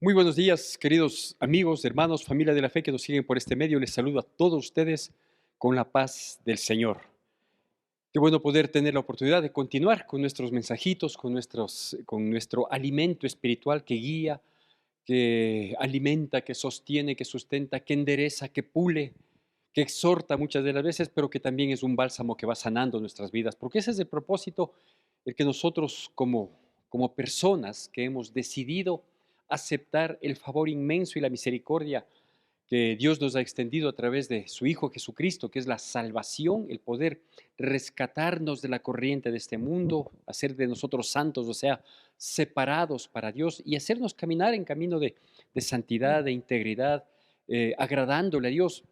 Muy buenos días, queridos amigos, hermanos, familia de la fe que nos siguen por este medio. Les saludo a todos ustedes con la paz del Señor. Qué bueno poder tener la oportunidad de continuar con nuestros mensajitos, con nuestro alimento espiritual que guía, que alimenta, que sostiene, que sustenta, que endereza, que pule, que exhorta muchas de las veces, pero que también es un bálsamo que va sanando nuestras vidas, porque ese es el propósito, el que nosotros como personas que hemos decidido aceptar el favor inmenso y la misericordia que Dios nos ha extendido a través de su Hijo Jesucristo, que es la salvación, el poder rescatarnos de la corriente de este mundo, hacer de nosotros santos, o sea, separados para Dios y hacernos caminar en camino de santidad, de integridad, agradándole a Dios.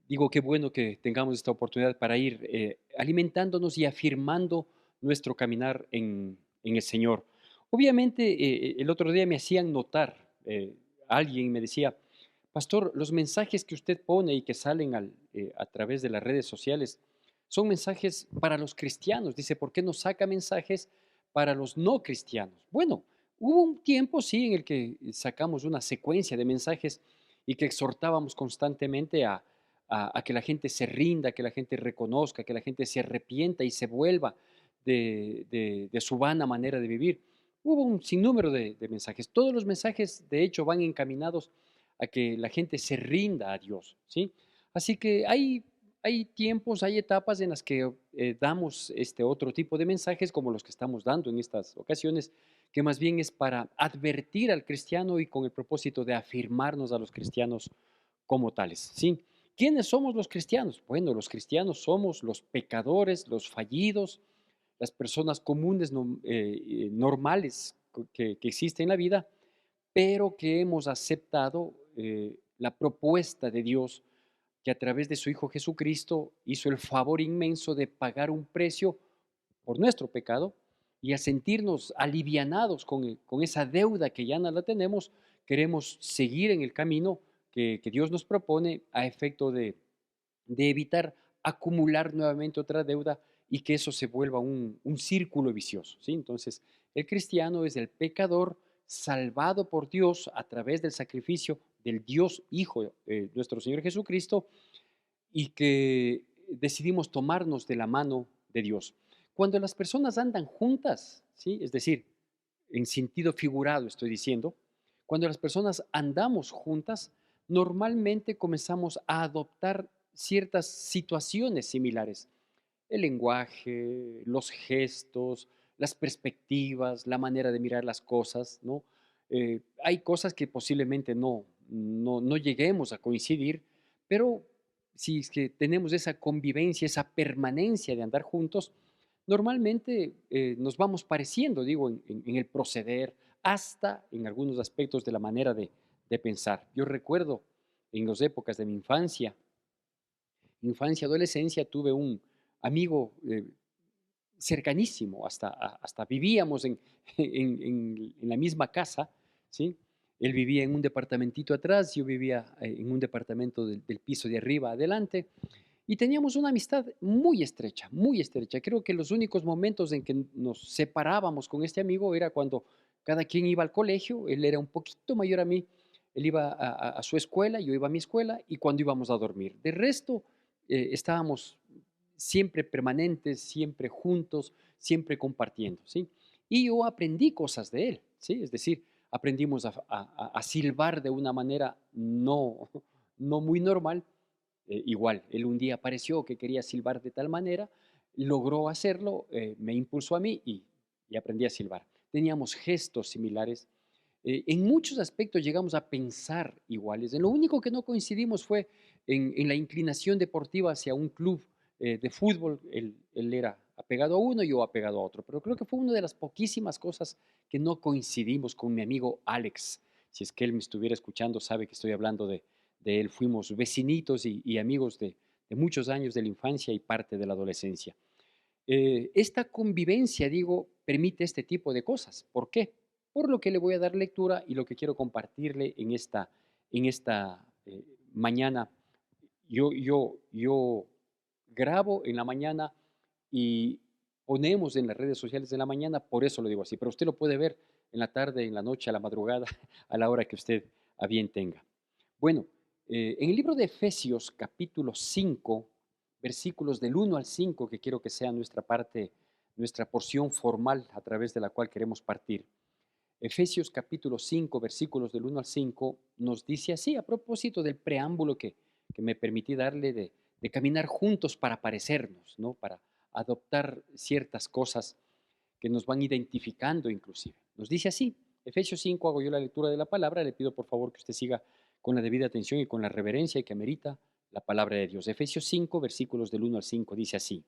Digo, qué bueno que tengamos esta oportunidad para ir alimentándonos y afirmando nuestro caminar en el Señor. Obviamente, el otro día me hacían notar, alguien me decía, Pastor, los mensajes que usted pone y que salen a través de las redes sociales son mensajes para los cristianos. Dice, ¿por qué no saca mensajes para los no cristianos? Bueno, hubo un tiempo, sí, en el que sacamos una secuencia de mensajes y que exhortábamos constantemente a que la gente se rinda, que la gente reconozca, que la gente se arrepienta y se vuelva de su vana manera de vivir. Hubo un sinnúmero de mensajes. Todos los mensajes, de hecho, van encaminados a que la gente se rinda a Dios, ¿sí? Así que hay tiempos, hay etapas en las que damos este otro tipo de mensajes como los que estamos dando en estas ocasiones, que más bien es para advertir al cristiano y con el propósito de afirmarnos a los cristianos como tales, ¿sí? ¿Quiénes somos los cristianos? Bueno, los cristianos somos los pecadores, los fallidos, las personas comunes, normales que existen en la vida, pero que hemos aceptado la propuesta de Dios que a través de su Hijo Jesucristo hizo el favor inmenso de pagar un precio por nuestro pecado y a sentirnos alivianados con esa deuda que ya no la tenemos, queremos seguir en el camino que Dios nos propone a efecto de evitar acumular nuevamente otra deuda y que eso se vuelva un círculo vicioso, ¿sí? Entonces, el cristiano es el pecador salvado por Dios a través del sacrificio del Dios Hijo, nuestro Señor Jesucristo, y que decidimos tomarnos de la mano de Dios. Cuando las personas andan juntas, ¿sí? Es decir, en sentido figurado estoy diciendo, cuando las personas andamos juntas, normalmente comenzamos a adoptar ciertas situaciones similares. El lenguaje, los gestos, las perspectivas, la manera de mirar las cosas, ¿no? Hay cosas que posiblemente no lleguemos a coincidir, pero si es que tenemos esa convivencia, esa permanencia de andar juntos, normalmente nos vamos pareciendo, digo, en el proceder, hasta en algunos aspectos de la manera de pensar. Yo recuerdo en las épocas de mi infancia, adolescencia, tuve un amigo cercanísimo, hasta vivíamos en la misma casa, ¿sí? Él vivía en un departamentito atrás, yo vivía en un departamento del piso de arriba adelante, y teníamos una amistad muy estrecha, muy estrecha. Creo que los únicos momentos en que nos separábamos con este amigo era cuando cada quien iba al colegio, él era un poquito mayor a mí, él iba a su escuela, yo iba a mi escuela, y cuando íbamos a dormir. De resto, estábamos siempre permanentes, siempre juntos, siempre compartiendo, ¿sí? Y yo aprendí cosas de él, ¿sí? Es decir, aprendimos a silbar de una manera no muy normal. Igual, él un día apareció que quería silbar de tal manera, logró hacerlo, me impulsó a mí y aprendí a silbar. Teníamos gestos similares. En muchos aspectos llegamos a pensar iguales. En lo único que no coincidimos fue en la inclinación deportiva hacia un club de fútbol. Él era apegado a uno y yo apegado a otro. Pero creo que fue una de las poquísimas cosas que no coincidimos con mi amigo Alex. Si es que él me estuviera escuchando, sabe que estoy hablando de él. Fuimos vecinitos y amigos de muchos años de la infancia y parte de la adolescencia. Esta convivencia, digo, permite este tipo de cosas. ¿Por qué? Por lo que le voy a dar lectura y lo que quiero compartirle en esta mañana. Yo grabo en la mañana y ponemos en las redes sociales en la mañana, por eso lo digo así, pero usted lo puede ver en la tarde, en la noche, a la madrugada, a la hora que usted a bien tenga. Bueno, en el libro de Efesios, capítulo 5, versículos del 1 al 5, que quiero que sea nuestra parte, nuestra porción formal a través de la cual queremos partir. Efesios capítulo 5, versículos del 1 al 5, nos dice así, a propósito del preámbulo que me permití darle de caminar juntos para parecernos, ¿no? Para adoptar ciertas cosas que nos van identificando inclusive. Nos dice así, Efesios 5, hago yo la lectura de la palabra, le pido por favor que usted siga con la debida atención y con la reverencia que amerita la palabra de Dios. Efesios 5, versículos del 1 al 5, dice así,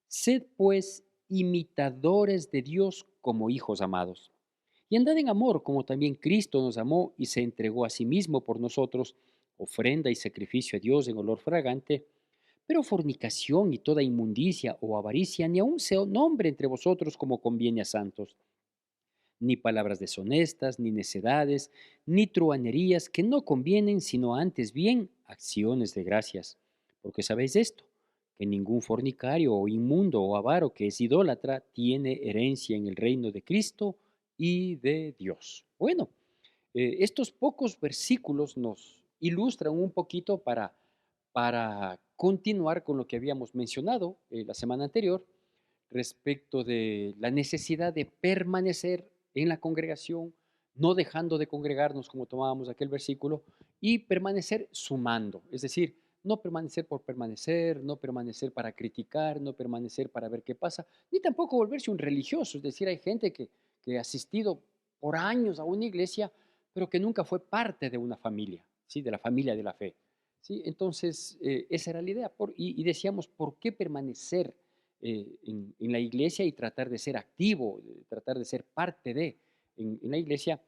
sed pues imitadores de Dios como hijos amados, y andad en amor como también Cristo nos amó y se entregó a sí mismo por nosotros, ofrenda y sacrificio a Dios en olor fragante. Pero fornicación y toda inmundicia o avaricia ni aun se nombre entre vosotros como conviene a santos, ni palabras deshonestas, ni necedades, ni truhanerías que no convienen, sino antes bien acciones de gracias. Porque sabéis esto, que ningún fornicario o inmundo o avaro que es idólatra tiene herencia en el reino de Cristo y de Dios. Bueno, estos pocos versículos nos ilustran un poquito para continuar con lo que habíamos mencionado la semana anterior respecto de la necesidad de permanecer en la congregación, no dejando de congregarnos como tomábamos aquel versículo, y permanecer sumando, es decir, no permanecer por permanecer, no permanecer para criticar, no permanecer para ver qué pasa, ni tampoco volverse un religioso, es decir, hay gente que ha asistido por años a una iglesia, pero que nunca fue parte de una familia, ¿sí? De la familia de la fe. ¿Sí? Entonces, esa era la idea, y decíamos, ¿por qué permanecer en la iglesia y tratar de ser activo, tratar de ser parte de en la iglesia?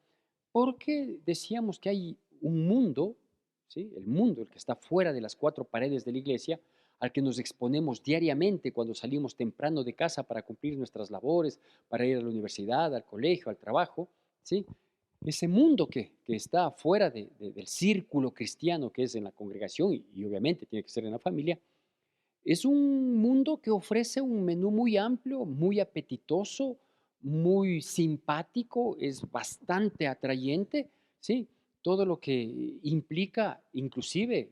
Porque decíamos que hay un mundo, ¿sí? El mundo, el que está fuera de las cuatro paredes de la iglesia, al que nos exponemos diariamente cuando salimos temprano de casa para cumplir nuestras labores, para ir a la universidad, al colegio, al trabajo, ¿sí? Ese mundo que está fuera del círculo cristiano que es en la congregación y obviamente tiene que ser en la familia, es un mundo que ofrece un menú muy amplio, muy apetitoso, muy simpático, es bastante atrayente, ¿sí? Todo lo que implica, inclusive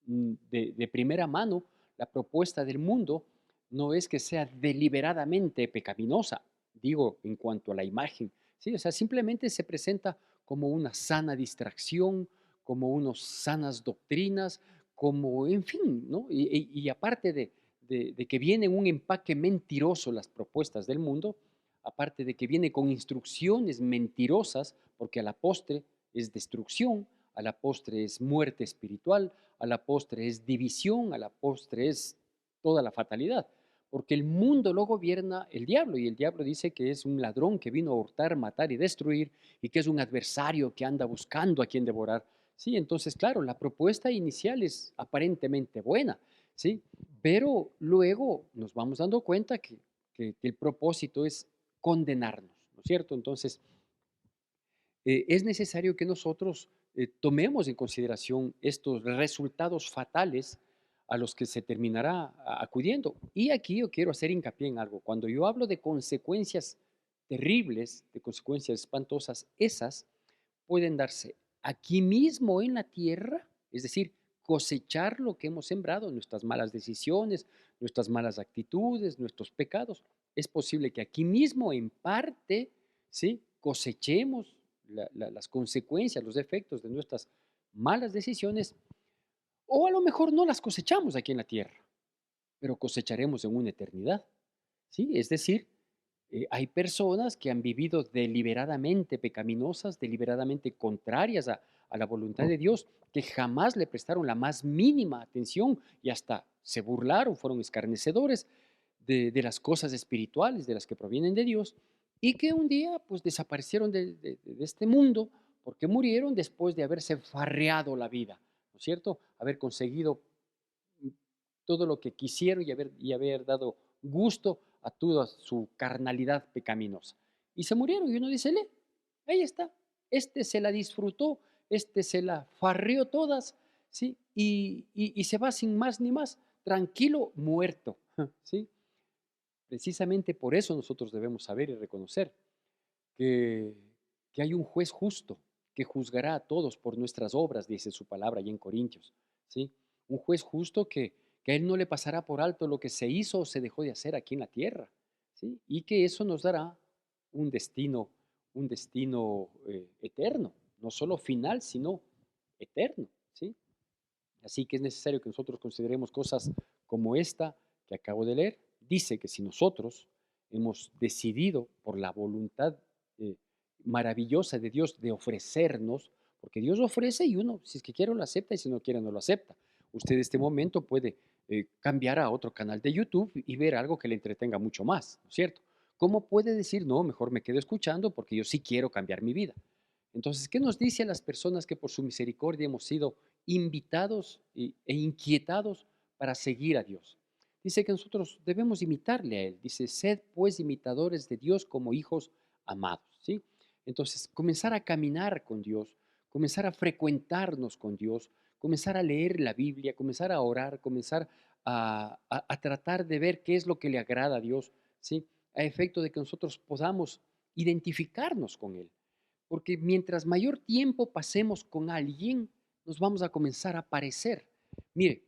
de primera mano, la propuesta del mundo no es que sea deliberadamente pecaminosa, digo, en cuanto a la imagen, ¿sí? O sea, simplemente se presenta como una sana distracción, como unas sanas doctrinas, como, en fin, ¿no? Y aparte de que viene un empaque mentiroso las propuestas del mundo, aparte de que viene con instrucciones mentirosas, porque a la postre es destrucción, a la postre es muerte espiritual, a la postre es división, a la postre es toda la fatalidad, porque el mundo lo gobierna el diablo y el diablo dice que es un ladrón que vino a hurtar, matar y destruir y que es un adversario que anda buscando a quien devorar. Sí, entonces, claro, la propuesta inicial es aparentemente buena, ¿sí? Pero luego nos vamos dando cuenta que el propósito es condenarnos, ¿no es cierto? Entonces, es necesario que nosotros tomemos en consideración estos resultados fatales a los que se terminará acudiendo. Y aquí yo quiero hacer hincapié en algo. Cuando yo hablo de consecuencias terribles, de consecuencias espantosas, esas pueden darse aquí mismo en la tierra, es decir, cosechar lo que hemos sembrado, nuestras malas decisiones, nuestras malas actitudes, nuestros pecados. Es posible que aquí mismo, en parte, ¿sí? Cosechemos las consecuencias, los efectos de nuestras malas decisiones, o a lo mejor no las cosechamos aquí en la tierra, pero cosecharemos en una eternidad. ¿Sí? Es decir, hay personas que han vivido deliberadamente pecaminosas, deliberadamente contrarias a la voluntad de Dios, que jamás le prestaron la más mínima atención y hasta se burlaron, fueron escarnecedores de las cosas espirituales, de las que provienen de Dios, y que un día pues desaparecieron de este mundo porque murieron después de haberse farreado la vida, ¿no es cierto? Haber conseguido todo lo que quisieron y haber dado gusto a toda su carnalidad pecaminosa. Y se murieron y uno dice, ahí está, este se la disfrutó, este se la farrió todas, ¿sí? Y se va sin más ni más, tranquilo, muerto, ¿sí? Precisamente por eso nosotros debemos saber y reconocer que, que hay un juez justo que juzgará a todos por nuestras obras, dice su palabra allí en Corintios, ¿sí? Un juez justo que a él no le pasará por alto lo que se hizo o se dejó de hacer aquí en la tierra, ¿sí? Y que eso nos dará un destino, un destino eterno, no solo final, sino eterno, ¿sí? Así que es necesario que nosotros consideremos cosas como esta que acabo de leer. Dice que si nosotros hemos decidido por la voluntad eh, maravillosa de Dios de ofrecernos, porque Dios ofrece y uno, si es que quiere, lo acepta y si no quiere, no lo acepta. Usted en este momento puede cambiar a otro canal de YouTube y ver algo que le entretenga mucho más, ¿no es cierto? ¿Cómo puede decir, no, mejor me quedo escuchando porque yo sí quiero cambiar mi vida? Entonces, ¿qué nos dice a las personas que por su misericordia hemos sido invitados e inquietados para seguir a Dios? Dice que nosotros debemos imitarle a Él. Dice, sed pues imitadores de Dios como hijos amados, ¿sí? Entonces, comenzar a caminar con Dios, comenzar a frecuentarnos con Dios, comenzar a leer la Biblia, comenzar a orar, comenzar a tratar de ver qué es lo que le agrada a Dios, ¿sí? A efecto de que nosotros podamos identificarnos con Él. Porque mientras mayor tiempo pasemos con alguien, nos vamos a comenzar a parecer. Mire,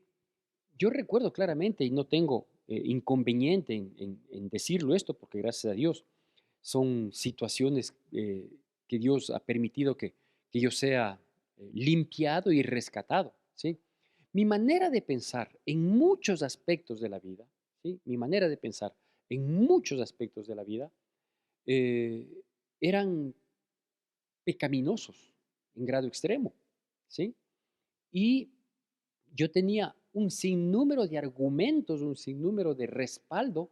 yo recuerdo claramente, y no tengo inconveniente en decirlo esto, porque gracias a Dios son situaciones que Dios ha permitido que yo sea limpiado y rescatado, ¿sí? Mi manera de pensar en muchos aspectos de la vida, ¿sí? Mi manera de pensar en muchos aspectos de la vida eh, eran pecaminosos en grado extremo, ¿sí? Y yo tenía un sinnúmero de argumentos, un sinnúmero de respaldo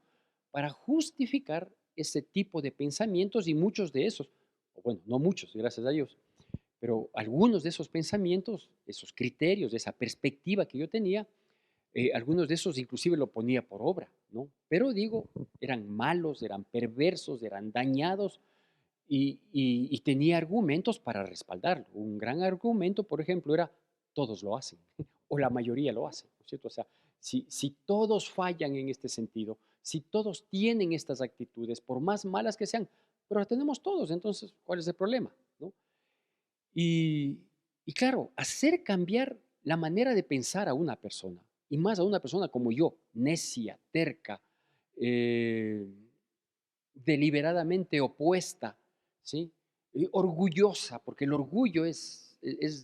para justificar ese tipo de pensamientos y muchos de esos, o bueno, no muchos, gracias a Dios, pero algunos de esos pensamientos, esos criterios, esa perspectiva que yo tenía, algunos de esos inclusive lo ponía por obra, ¿no? Pero digo, eran malos, eran perversos, eran dañados y tenía argumentos para respaldarlo. Un gran argumento, por ejemplo, era todos lo hacen, o la mayoría lo hacen, ¿no es cierto? O sea, si todos fallan en este sentido, si todos tienen estas actitudes, por más malas que sean, pero las tenemos todos, entonces, ¿cuál es el problema? ¿No? Y, y claro, hacer cambiar la manera de pensar a una persona, y más a una persona como yo, necia, terca, eh, deliberadamente opuesta, ¿sí? Orgullosa, porque el orgullo es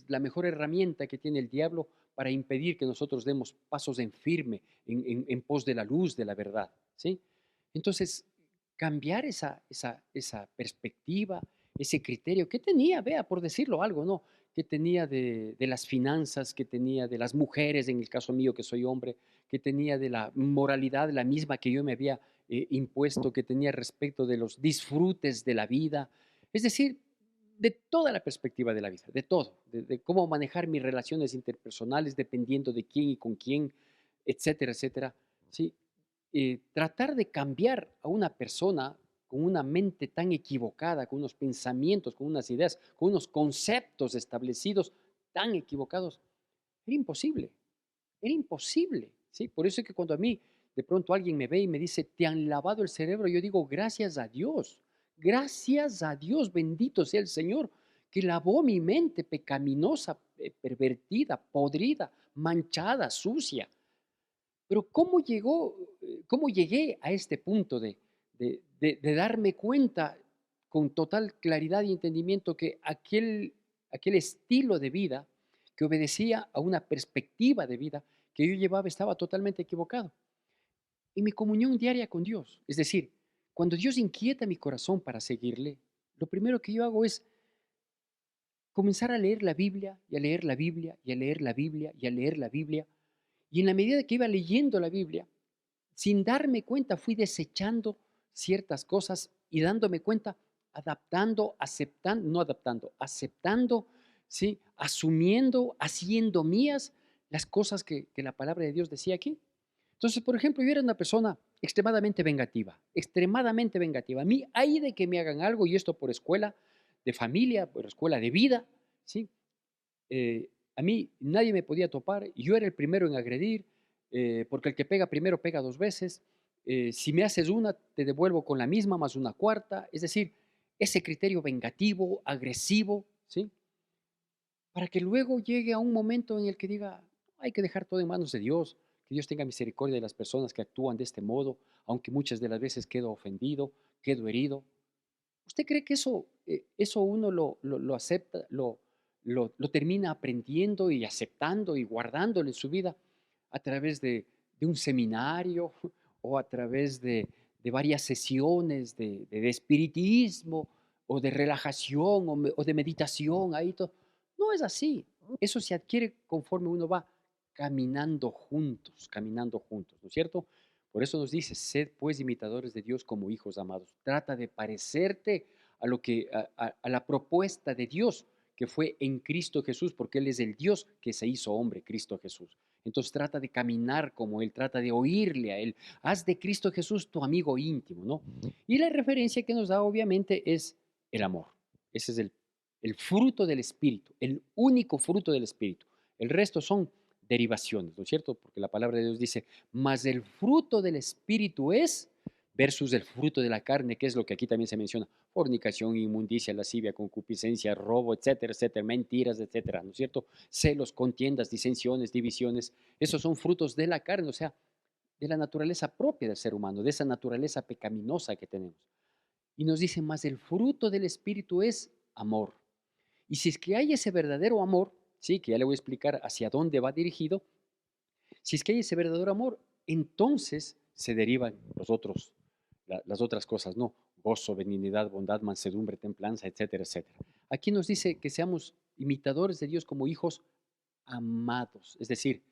la mejor herramienta que tiene el diablo para impedir que nosotros demos pasos en firme, en pos de la luz, de la verdad, ¿sí? Entonces, cambiar esa perspectiva, ese criterio que tenía, vea, por decirlo algo, ¿no? Que tenía de las finanzas, que tenía de las mujeres, en el caso mío que soy hombre, que tenía de la moralidad, la misma que yo me había impuesto, que tenía respecto de los disfrutes de la vida, es decir, de toda la perspectiva de la vida, de todo, de cómo manejar mis relaciones interpersonales dependiendo de quién y con quién, etcétera, etcétera. ¿Sí? Tratar de cambiar a una persona con una mente tan equivocada, con unos pensamientos, con unas ideas, con unos conceptos establecidos tan equivocados, era imposible. Era imposible, ¿sí? Por eso es que cuando a mí de pronto alguien me ve y me dice, te han lavado el cerebro, yo digo, gracias a Dios, bendito sea el Señor, que lavó mi mente pecaminosa, pervertida, podrida, manchada, sucia. Pero cómo llegué a este punto de darme cuenta con total claridad y entendimiento que aquel estilo de vida que obedecía a una perspectiva de vida que yo llevaba estaba totalmente equivocado? Y mi comunión diaria con Dios, es decir, cuando Dios inquieta mi corazón para seguirle, lo primero que yo hago es comenzar a leer la Biblia y a leer la Biblia y a leer la Biblia y a leer la Biblia. Y en la medida que iba leyendo la Biblia, sin darme cuenta, fui desechando ciertas cosas y dándome cuenta, adaptando, aceptando, no adaptando, aceptando, ¿sí? Asumiendo, haciendo mías las cosas que la palabra de Dios decía aquí. Entonces, por ejemplo, yo era una persona extremadamente vengativa, extremadamente vengativa. A mí, hay de que me hagan algo, y esto por escuela de familia, por escuela de vida, ¿sí? A mí nadie me podía topar, yo era el primero en agredir, porque el que pega primero pega dos veces, si me haces una, te devuelvo con la misma más una cuarta. Es decir, ese criterio vengativo, agresivo, ¿sí? Para que luego llegue a un momento en el que diga, hay que dejar todo en manos de Dios, que Dios tenga misericordia de las personas que actúan de este modo, aunque muchas de las veces quedo ofendido, quedo herido. ¿Usted cree que eso uno lo acepta, lo termina aprendiendo y aceptando y guardándolo en su vida a través de un seminario o a través de varias sesiones de espiritismo o de relajación o de meditación? Ahí todo. No es así. Eso se adquiere conforme uno va caminando juntos, ¿no es cierto? Por eso nos dice, sed pues imitadores de Dios como hijos amados. Trata de parecerte a lo que a la propuesta de Dios que fue en Cristo Jesús, porque Él es el Dios que se hizo hombre, Cristo Jesús. Entonces trata de caminar como Él, trata de oírle a Él. Haz de Cristo Jesús tu amigo íntimo, ¿no? Y la referencia que nos da obviamente es el amor. Ese es el fruto del Espíritu, el único fruto del Espíritu. El resto son derivaciones, ¿no es cierto? Porque la palabra de Dios dice, mas el fruto del Espíritu es versus el fruto de la carne, que es lo que aquí también se menciona, fornicación, inmundicia, lascivia, concupiscencia, robo, etcétera, etcétera, mentiras, etcétera, ¿no es cierto? Celos, contiendas, disensiones, divisiones, esos son frutos de la carne, o sea, de la naturaleza propia del ser humano, de esa naturaleza pecaminosa que tenemos. Y nos dice, más el fruto del Espíritu es amor. Y si es que hay ese verdadero amor, sí, que ya le voy a explicar hacia dónde va dirigido, si es que hay ese verdadero amor, entonces se derivan las otras cosas, ¿no? Gozo, benignidad, bondad, mansedumbre, templanza, etcétera, etcétera. Aquí nos dice que seamos imitadores de Dios como hijos amados. Es decir,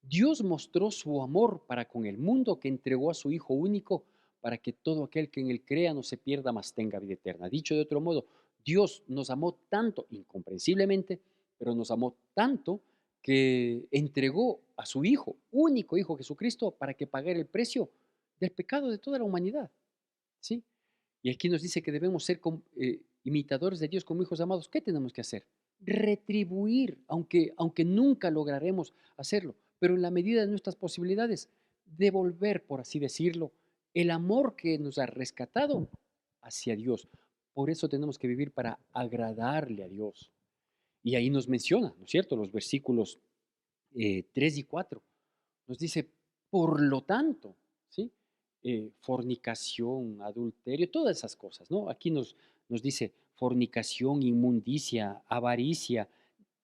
Dios mostró su amor para con el mundo que entregó a su Hijo único para que todo aquel que en él crea no se pierda, mas tenga vida eterna. Dicho de otro modo, Dios nos amó tanto, incomprensiblemente, pero nos amó tanto que entregó a su Hijo, único Hijo Jesucristo, para que pagara el precio del pecado de toda la humanidad. ¿Sí? Y aquí nos dice que debemos ser imitadores de Dios como hijos amados. ¿Qué tenemos que hacer? Retribuir, aunque nunca lograremos hacerlo, pero en la medida de nuestras posibilidades, devolver, por así decirlo, el amor que nos ha rescatado hacia Dios. Por eso tenemos que vivir para agradarle a Dios. Y ahí nos menciona, ¿no es cierto? Los versículos 3 y 4. Nos dice, por lo tanto, ¿sí? Fornicación, adulterio, todas esas cosas, ¿no? Aquí nos dice fornicación, inmundicia, avaricia.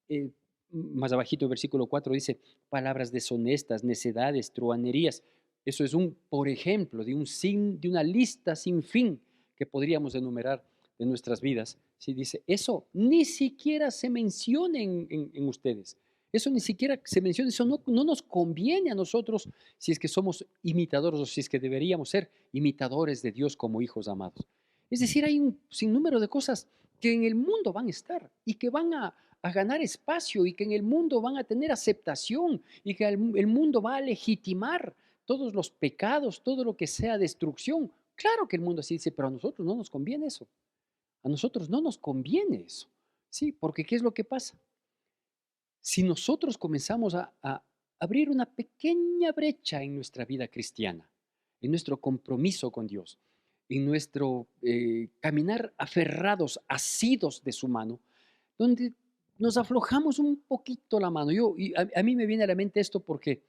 eh, Más abajito, el versículo 4 dice, palabras deshonestas, necedades, truanerías. Eso es por ejemplo, de una lista sin fin que podríamos enumerar de nuestras vidas. ¿Sí? Dice, eso ni siquiera se menciona en ustedes. Eso ni siquiera se menciona, eso no nos conviene a nosotros si es que somos imitadores o si es que deberíamos ser imitadores de Dios como hijos amados. Es decir, hay un sinnúmero de cosas que en el mundo van a estar y que van a ganar espacio y que en el mundo van a tener aceptación y que el mundo va a legitimar todos los pecados, todo lo que sea destrucción. Claro que el mundo así dice, pero a nosotros no nos conviene eso. A nosotros no nos conviene eso. Sí, porque ¿qué es lo que pasa? Si nosotros comenzamos a abrir una pequeña brecha en nuestra vida cristiana, en nuestro compromiso con Dios, en nuestro caminar aferrados, asidos de su mano, donde nos aflojamos un poquito la mano. A mí me viene a la mente esto porque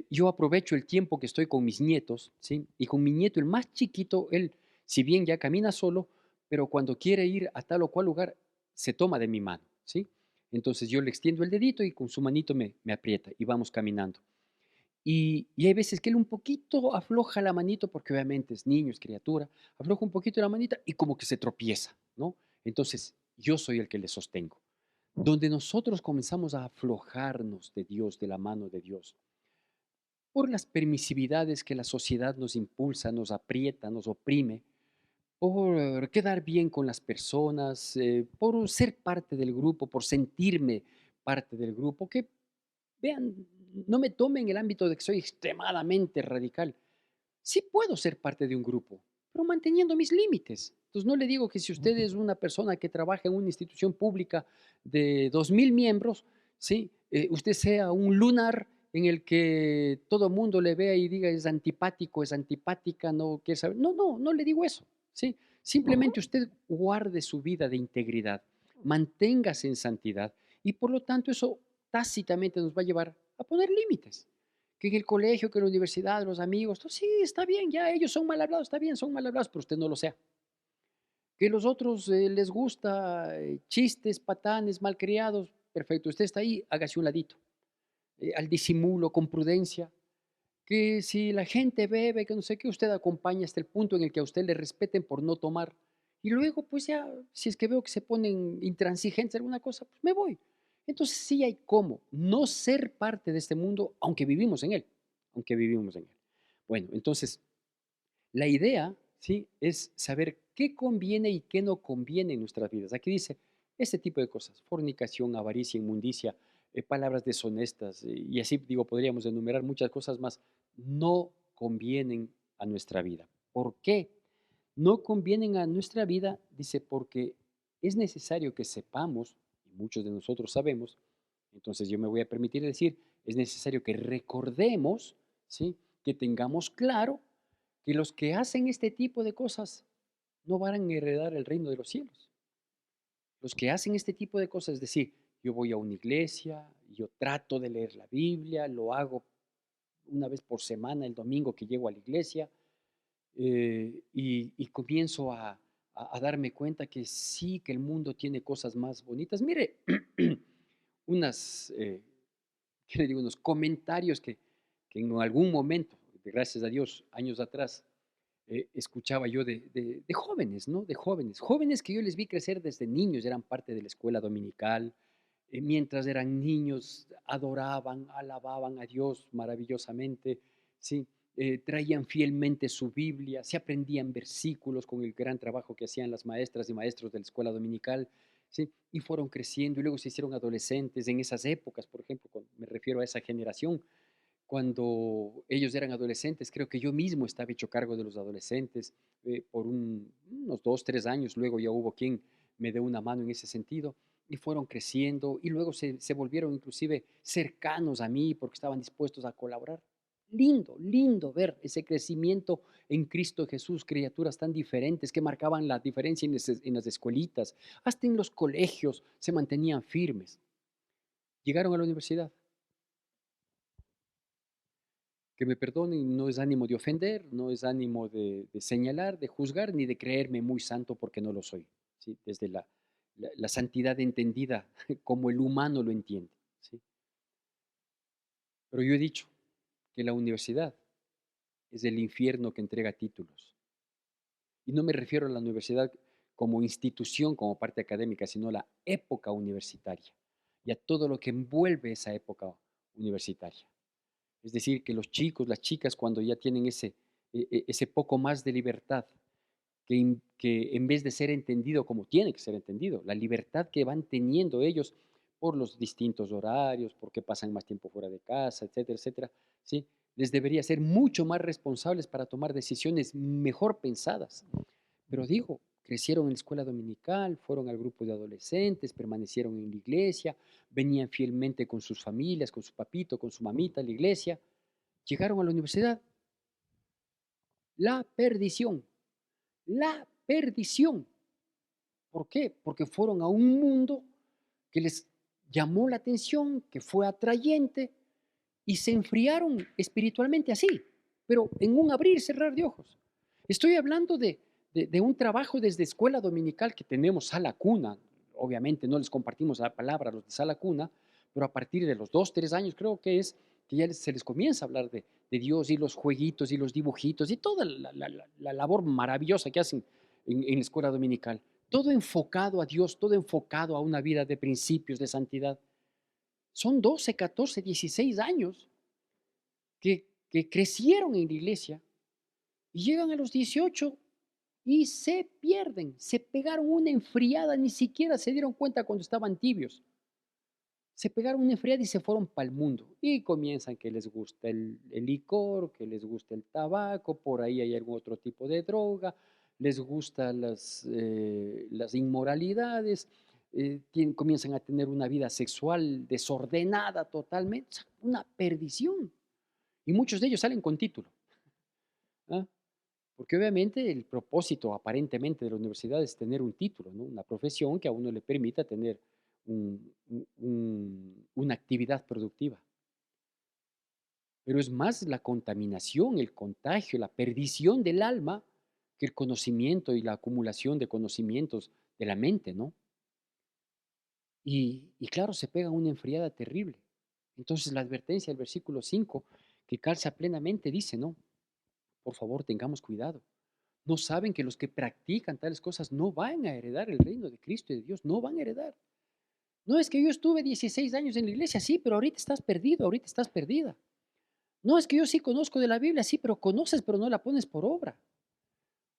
yo aprovecho el tiempo que estoy con mis nietos, ¿sí? Y con mi nieto, el más chiquito, él, si bien ya camina solo, pero cuando quiere ir a tal o cual lugar, se toma de mi mano, ¿sí? Entonces yo le extiendo el dedito y con su manito me aprieta y vamos caminando. Y hay veces que él un poquito afloja la manito, porque obviamente es niño, es criatura, afloja un poquito la manita y como que se tropieza, ¿no? Entonces yo soy el que le sostengo. Donde nosotros comenzamos a aflojarnos de Dios, de la mano de Dios, por las permisividades que la sociedad nos impulsa, nos aprieta, nos oprime, por quedar bien con las personas, por ser parte del grupo, por sentirme parte del grupo, que vean, no me tomen en el ámbito de que soy extremadamente radical. Sí puedo ser parte de un grupo, pero manteniendo mis límites. Entonces no le digo que si usted es una persona que trabaja en una institución pública de 2000 miembros, ¿sí? Usted sea un lunar en el que todo el mundo le vea y diga es antipático, es antipática, no quiere saber. No, no, no le digo eso, ¿sí? Ujú. Simplemente usted guarde su vida de integridad, manténgase en santidad y por lo tanto eso tácitamente nos va a llevar a poner límites. Que en el colegio, que en la universidad, los amigos, sí, está bien, ya ellos son mal hablados, está bien, son mal hablados, pero usted no lo sea. Que los otros les gusta chistes, patanes, malcriados, perfecto, usted está ahí, hágase un ladito, al disimulo, con prudencia, que si la gente bebe, que no sé qué, usted acompaña hasta el punto en el que a usted le respeten por no tomar. Y luego, pues ya, si es que veo que se ponen intransigentes en alguna cosa, pues me voy. Entonces sí hay cómo no ser parte de este mundo, aunque vivimos en él, aunque vivimos en él. Bueno, entonces la idea, ¿sí? Es saber qué conviene y qué no conviene en nuestras vidas. Aquí dice este tipo de cosas, fornicación, avaricia, inmundicia, palabras deshonestas, y así digo, podríamos enumerar muchas cosas más, no convienen a nuestra vida. ¿Por qué? No convienen a nuestra vida, dice, porque es necesario que sepamos, y muchos de nosotros sabemos, entonces yo me voy a permitir decir, es necesario que recordemos, ¿sí? Que tengamos claro que los que hacen este tipo de cosas no van a heredar el reino de los cielos. Los que hacen este tipo de cosas, es decir, yo voy a una iglesia, yo trato de leer la Biblia, lo hago una vez por semana, el domingo que llego a la iglesia, y comienzo a darme cuenta que sí, que el mundo tiene cosas más bonitas. Mire, unas, ¿qué le digo? Unos comentarios que en algún momento, gracias a Dios, años atrás, escuchaba yo de jóvenes, ¿no? De jóvenes, jóvenes que yo les vi crecer desde niños, eran parte de la escuela dominical, mientras eran niños adoraban, alababan a Dios maravillosamente, ¿sí? Traían fielmente su Biblia, se aprendían versículos con el gran trabajo que hacían las maestras y maestros de la escuela dominical, ¿sí? Y fueron creciendo y luego se hicieron adolescentes en esas épocas, por ejemplo, me refiero a esa generación, cuando ellos eran adolescentes, creo que yo mismo estaba hecho cargo de los adolescentes por unos 2, 3 años, luego ya hubo quien me dé una mano en ese sentido, y fueron creciendo y luego se volvieron inclusive cercanos a mí porque estaban dispuestos a colaborar. Lindo, lindo ver ese crecimiento en Cristo Jesús, criaturas tan diferentes que marcaban la diferencia en las escuelitas, hasta en los colegios se mantenían firmes. Llegaron a la universidad, que me perdonen, no es ánimo de ofender, no es ánimo de señalar, de juzgar, ni de creerme muy santo porque no lo soy, ¿sí? Desde la santidad entendida como el humano lo entiende, ¿sí? Pero yo he dicho que la universidad es el infierno que entrega títulos. Y no me refiero a la universidad como institución, como parte académica, sino a la época universitaria y a todo lo que envuelve esa época universitaria. Es decir, que los chicos, las chicas, cuando ya tienen ese poco más de libertad, que en vez de ser entendido como tiene que ser entendido, la libertad que van teniendo ellos por los distintos horarios, porque pasan más tiempo fuera de casa, etcétera, etcétera, ¿sí? Les debería ser mucho más responsables para tomar decisiones mejor pensadas. Pero digo, crecieron en la escuela dominical, fueron al grupo de adolescentes, permanecieron en la iglesia, venían fielmente con sus familias, con su papito, con su mamita a la iglesia, llegaron a la universidad. La perdición, la perdición. ¿Por qué? Porque fueron a un mundo que les llamó la atención, que fue atrayente y se enfriaron espiritualmente así, pero en un abrir y cerrar de ojos. Estoy hablando de un trabajo desde escuela dominical que tenemos sala cuna. Obviamente no les compartimos la palabra a los de sala cuna, pero a partir de los 2, 3 años creo que es que ya se les comienza a hablar de Dios y los jueguitos y los dibujitos y toda la labor maravillosa que hacen en la escuela dominical. Todo enfocado a Dios, todo enfocado a una vida de principios, de santidad. Son 12, 14, 16 años que crecieron en la iglesia y llegan a los 18 y se pierden, se pegaron una enfriada, ni siquiera se dieron cuenta cuando estaban tibios. Se pegaron una enfriada y se fueron para el mundo. Y comienzan que les gusta el licor, que les gusta el tabaco, por ahí hay algún otro tipo de droga, les gustan las inmoralidades, comienzan a tener una vida sexual desordenada totalmente, o sea, una perdición. Y muchos de ellos salen con título, ¿ah? Porque obviamente el propósito aparentemente de la universidad es tener un título, ¿no? Una profesión que a uno le permita tener una actividad productiva. Pero es más la contaminación, el contagio, la perdición del alma que el conocimiento y la acumulación de conocimientos de la mente, ¿no? Y claro, se pega una enfriada terrible. Entonces la advertencia del versículo 5 que calza plenamente, dice, no, por favor tengamos cuidado. No saben que los que practican tales cosas no van a heredar el reino de Cristo y de Dios, no van a heredar. No es que yo estuve 16 años en la iglesia, sí, pero ahorita estás perdido, ahorita estás perdida. No es que yo sí conozco de la Biblia, sí, pero conoces, pero no la pones por obra.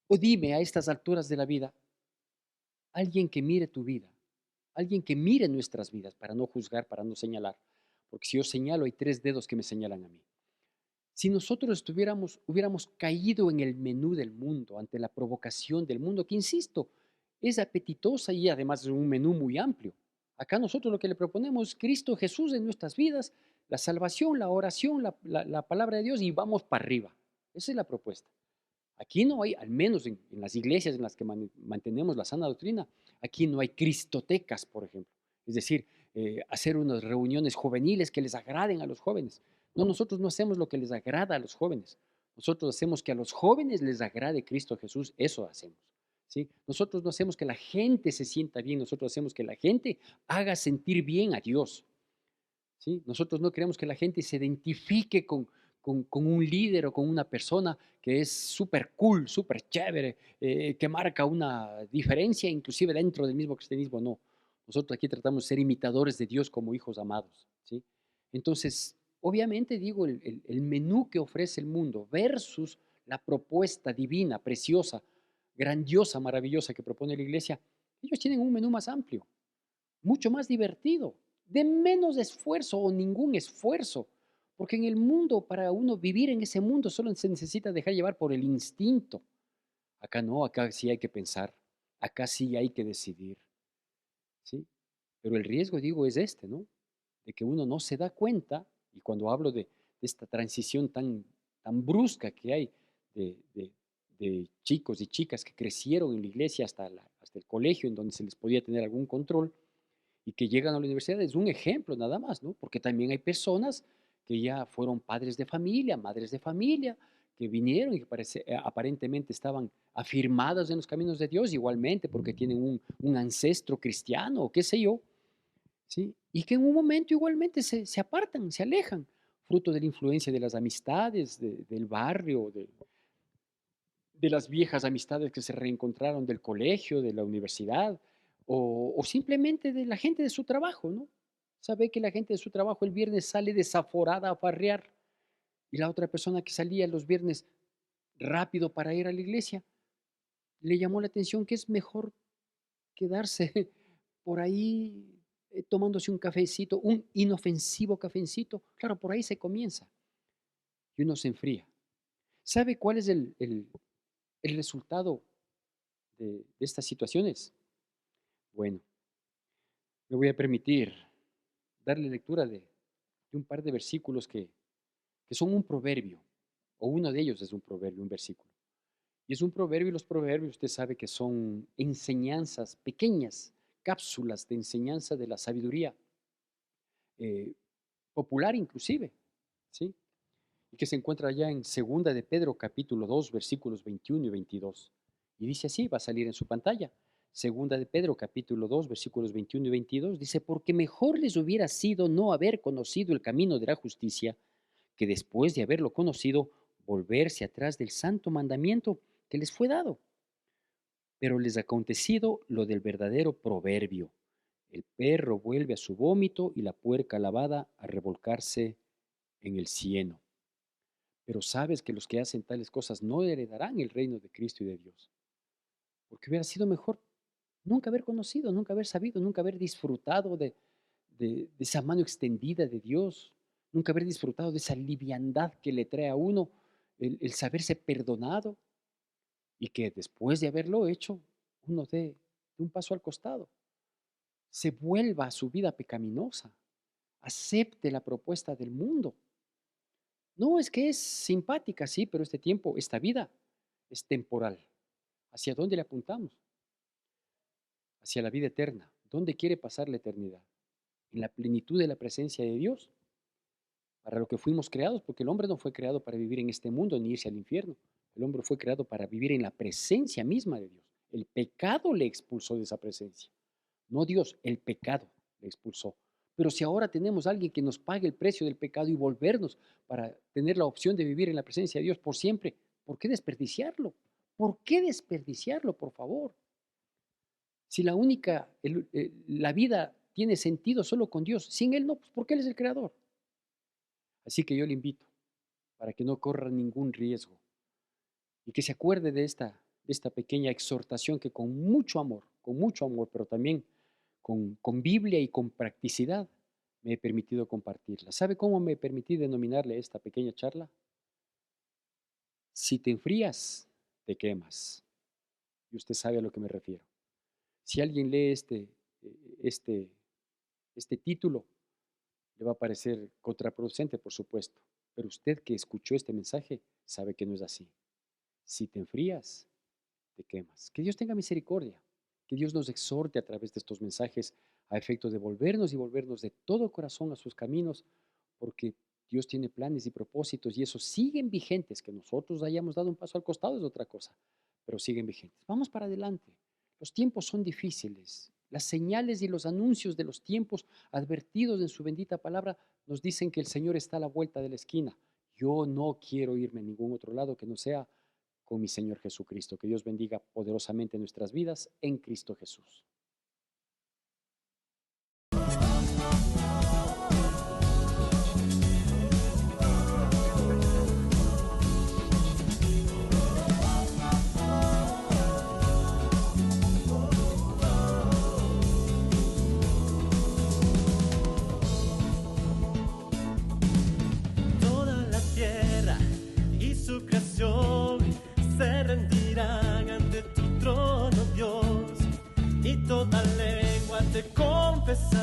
O dime a estas alturas de la vida, alguien que mire tu vida, alguien que mire nuestras vidas para no juzgar, para no señalar, porque si yo señalo hay tres dedos que me señalan a mí. Si nosotros hubiéramos caído en el menú del mundo, ante la provocación del mundo, que insisto, es apetitosa y además es un menú muy amplio. Acá nosotros lo que le proponemos es Cristo Jesús en nuestras vidas, la salvación, la oración, la palabra de Dios y vamos para arriba. Esa es la propuesta. Aquí no hay, al menos en las iglesias en las que mantenemos la sana doctrina, aquí no hay cristotecas, por ejemplo. Es decir, hacer unas reuniones juveniles que les agraden a los jóvenes. No, nosotros no hacemos lo que les agrada a los jóvenes. Nosotros hacemos que a los jóvenes les agrade Cristo Jesús. Eso hacemos. ¿Sí? Nosotros no hacemos que la gente se sienta bien. Nosotros hacemos que la gente haga sentir bien a Dios. ¿Sí? Nosotros no queremos que la gente se identifique con un líder o con una persona que es súper cool, súper chévere, que marca una diferencia inclusive dentro del mismo cristianismo. No, nosotros aquí tratamos de ser imitadores de Dios como hijos amados. ¿Sí? Entonces, obviamente digo, el menú que ofrece el mundo versus la propuesta divina, preciosa, grandiosa, maravillosa que propone la iglesia, ellos tienen un menú más amplio, mucho más divertido, de menos esfuerzo o ningún esfuerzo, porque en el mundo, para uno vivir en ese mundo, solo se necesita dejar llevar por el instinto. Acá no, acá sí hay que pensar, acá sí hay que decidir, ¿sí? Pero el riesgo, digo, es este, ¿no? De que uno no se da cuenta, y cuando hablo de esta transición tan brusca que hay de chicos y chicas que crecieron en la iglesia hasta el colegio, en donde se les podía tener algún control, y que llegan a la universidad es un ejemplo nada más, ¿no? Porque también hay personas que ya fueron padres de familia, madres de familia, que vinieron y que aparentemente estaban afirmadas en los caminos de Dios, igualmente porque tienen un ancestro cristiano o qué sé yo, ¿sí? Y que en un momento igualmente se apartan, se alejan, fruto de la influencia de las amistades, del barrio, de las viejas amistades que se reencontraron del colegio, de la universidad, o simplemente de la gente de su trabajo, ¿no? Sabe que la gente de su trabajo el viernes sale desaforada a farrear y la otra persona que salía los viernes rápido para ir a la iglesia, le llamó la atención que es mejor quedarse por ahí tomándose un cafecito, un inofensivo cafecito. Claro, por ahí se comienza y uno se enfría. ¿Sabe cuál es el resultado de estas situaciones? Bueno, me voy a permitir darle lectura de un par de versículos que son un proverbio, o uno de ellos es un proverbio, un versículo. Y es un proverbio y los proverbios usted sabe que son enseñanzas pequeñas, cápsulas de enseñanza de la sabiduría eh, popular inclusive, ¿sí? Y que se encuentra allá en Segunda de Pedro capítulo 2 versículos 21 y 22. Y dice así, va a salir en su pantalla. Segunda de Pedro capítulo 2 versículos 21 y 22 dice, porque mejor les hubiera sido no haber conocido el camino de la justicia, que después de haberlo conocido, volverse atrás del santo mandamiento que les fue dado. Pero les ha acontecido lo del verdadero proverbio. El perro vuelve a su vómito y la puerca lavada a revolcarse en el cieno. Pero sabes que los que hacen tales cosas no heredarán el reino de Cristo y de Dios. Porque hubiera sido mejor nunca haber conocido, nunca haber sabido, nunca haber disfrutado de esa mano extendida de Dios, nunca haber disfrutado de esa liviandad que le trae a uno el saberse perdonado y que después de haberlo hecho, uno dé un paso al costado. se vuelva a su vida pecaminosa, acepte la propuesta del mundo. No, es que es simpática, sí, pero este tiempo, esta vida es temporal. ¿Hacia dónde le apuntamos? Hacia la vida eterna. ¿Dónde quiere pasar la eternidad? ¿En la plenitud de la presencia de Dios? Para lo que fuimos creados, porque el hombre no fue creado para vivir en este mundo ni irse al infierno. El hombre fue creado para vivir en la presencia misma de Dios. El pecado le expulsó de esa presencia. No Dios, el pecado le expulsó. Pero si ahora tenemos a alguien que nos pague el precio del pecado y volvernos para tener la opción de vivir en la presencia de Dios por siempre, ¿por qué desperdiciarlo? ¿Por qué desperdiciarlo, por favor? Si la vida tiene sentido solo con Dios, sin Él no, pues porque Él es el creador. Así que yo le invito para que no corra ningún riesgo y que se acuerde de esta pequeña exhortación que con mucho amor, pero también con Biblia y con practicidad me he permitido compartirla. ¿Sabe cómo me permití denominarle esta pequeña charla? Si te enfrías, te quemas. Y usted sabe a lo que me refiero. Si alguien lee este, este título, le va a parecer contraproducente, por supuesto. Pero usted que escuchó este mensaje sabe que no es así. Si te enfrías, te quemas. Que Dios tenga misericordia. Que Dios nos exhorte a través de estos mensajes a efecto de volvernos y volvernos de todo corazón a sus caminos, porque Dios tiene planes y propósitos y esos siguen vigentes. Que nosotros hayamos dado un paso al costado es otra cosa, pero siguen vigentes. Vamos para adelante. Los tiempos son difíciles. Las señales y los anuncios de los tiempos advertidos en su bendita palabra nos dicen que el Señor está a la vuelta de la esquina. Yo no quiero irme a ningún otro lado que no sea con mi Señor Jesucristo. Que Dios bendiga poderosamente nuestras vidas en Cristo Jesús. Toda la tierra y su creación se rendirán ante tu trono, Dios, y toda lengua te confesará